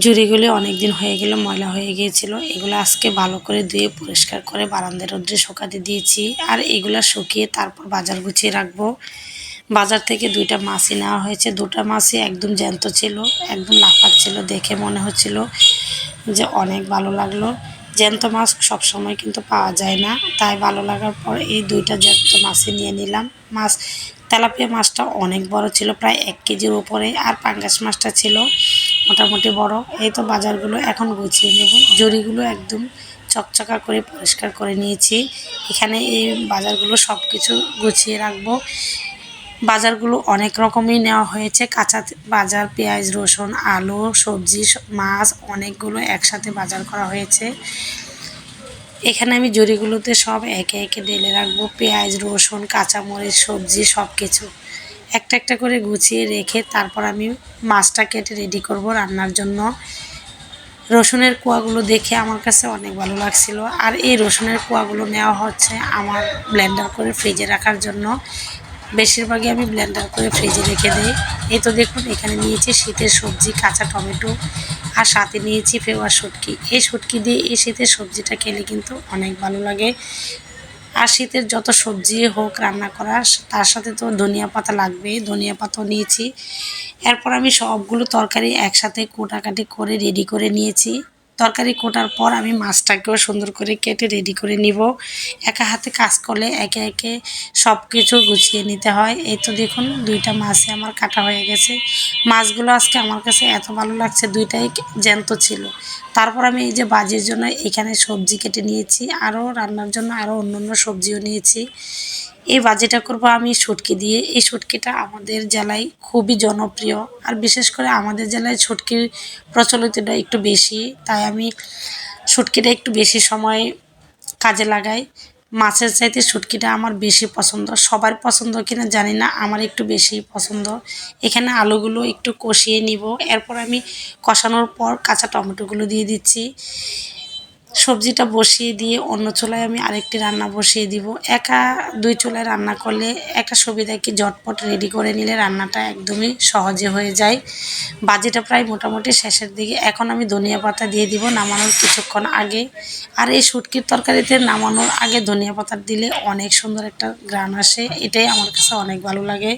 জুড়িগুলি অনেক দিন হয়ে গেল ময়লা হয়ে গিয়েছিল। এগুলো আজকে ভালো করে ধুয়ে পরিষ্কার করে বারান্দার রোদ্রে শুকাতে দিয়েছি। আর এগুলো শুকিয়ে তারপর বাজার গুছিয়ে রাখবো। বাজার থেকে 2টা মাছই নেওয়া হয়েছে। 2টা মাছই একদম জ্যান্ত ছিল, একদম লাফাচ্ছিল। দেখে মনে হচ্ছিল যে অনেক ভালো লাগলো। জ্যান্ত মাছ সবসময় কিন্তু পাওয়া যায় না, তাই ভালো লাগার পর এই 2টা জ্যান্ত মাছই নিয়ে নিলাম। তেলাপিয়া মাছটা অনেক বড় ছিল, প্রায় 1 কেজির উপরে। আর পাঙ্গাস মাছটা ছিল মোটামুটি বড়। এই তো বাজারগুলো এখন গুছিয়ে নেব। জরিগুলো একদম চকচকা করে পরিষ্কার করে নিয়েছি। এখানে এই বাজারগুলো সব কিছু গুছিয়ে রাখবো। বাজারগুলো অনেক রকমই নেওয়া হয়েছে। কাঁচা বাজার, পেঁয়াজ, রসুন, আলু, সবজি, মাছ অনেকগুলো একসাথে বাজার করা হয়েছে। এখানে আমি জরিগুলোতে সব একে একে ঢেলে রাখবো। পেঁয়াজ, রসুন, কাঁচামরিচ, সবজি সব কিছু একটা একটা করে গুছিয়ে রেখে তারপর আমি মাছটা কেটে রেডি করব রান্নার জন্য। রসুনের কোয়াগুলো দেখে আমার কাছে অনেক ভালো লাগছিল। আর এই রসুনের কোয়াগুলো নেওয়া হচ্ছে আমার ব্লেন্ডার করে ফ্রিজে রাখার জন্য। বেশিরভাগই আমি ব্লেন্ডার করে ফ্রিজে রেখে দিই। এই তো দেখুন, এখানে নিয়েছি শীতের সবজি, কাঁচা টমেটো, আর সাথে নিয়েছি ফেওয়া শুটকি। এই শুটকি দিয়ে এই শীতের সবজিটা খেলে কিন্তু অনেক ভালো লাগে। আর শীতের যত সবজি হোক রান্না করা, তার সাথে তো ধনিয়া পাতা লাগবেই। ধনিয়া পাতাও নিয়েছি। এরপর আমি সবগুলো তরকারি একসাথে কোটাকাটি করে রেডি করে নিয়েছি। তরকারি কোটার পর আমি মাছটাকেও সুন্দর করে কেটে রেডি করে নিব। একা হাতে কাজ করলে একে একে সব কিছু গুছিয়ে নিতে হয়। এই তো দেখুন, 2টা মাছই আমার কাটা হয়ে গেছে। মাছগুলো আজকে আমার কাছে এত ভালো লাগছে, 2টাই জ্যান্ত ছিল। তারপর আমি এই যে ভাজির জন্য এখানে সবজি কেটে নিয়েছি, আরও রান্নার জন্য আরও অন্য সবজিও নিয়েছি। এই ভাজিটা করব আমি শুটকি দিয়ে। এই শুটকিটা আমাদের জেলায় খুবই জনপ্রিয়। আর বিশেষ করে আমাদের জেলায় শুটকির প্রচলিতটা একটু বেশি, তাই আমি শুটকিটা একটু বেশি সময় কাজে লাগাই। মাছের চাইতে শুটকিটা আমার বেশি পছন্দ। সবার পছন্দ কিনা জানি না, আমার একটু বেশি পছন্দ। এখানে আলুগুলো একটু কষিয়ে নিব। এরপর আমি কষানোর পর কাঁচা টমেটোগুলো দিয়ে দিচ্ছি। সবজিটা বসিয়ে দিয়ে অন্য চুলায় আমি আরেকটি রান্না বসিয়ে দিব। একা 2 চুলায় রান্না করলে একটা সুবিধা কি, ঝটপট রেডি করে নিলে রান্নাটা একদমই সহজে হয়ে যায়। ভাজিটা প্রায় মোটামুটি শেষের দিকে। এখন আমি ধনিয়া পাতা দিয়ে দিব নামানোর কিছুক্ষণ আগে। আর এই শুটকির তরকারিতে নামানোর আগে ধনিয়া পাতা দিলে অনেক সুন্দর একটা ঘ্রাণ আসে। এটাই আমার কাছে অনেক ভালো লাগে।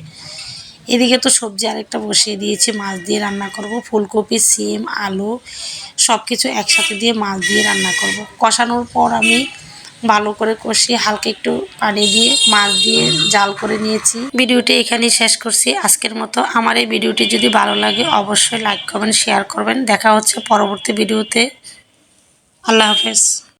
এদিকে তো সবজি আরেকটা বসিয়ে দিয়েছি, মাছ দিয়ে রান্না করব। ফুলকপি, সিম, আলু সব কিছু একসাথে দিয়ে মাছ দিয়ে রান্না করব। কষানোর পর আমি ভালো করে কষিয়ে হালকা একটু পানি দিয়ে মাছ দিয়ে জাল করে নিয়েছি। ভিডিওটি এখানেই শেষ করছি আজকের মতো। আমার এই ভিডিওটি যদি ভালো লাগে অবশ্যই লাইক করবেন, শেয়ার করবেন। দেখা হচ্ছে পরবর্তী ভিডিওতে। আল্লাহ হাফেজ।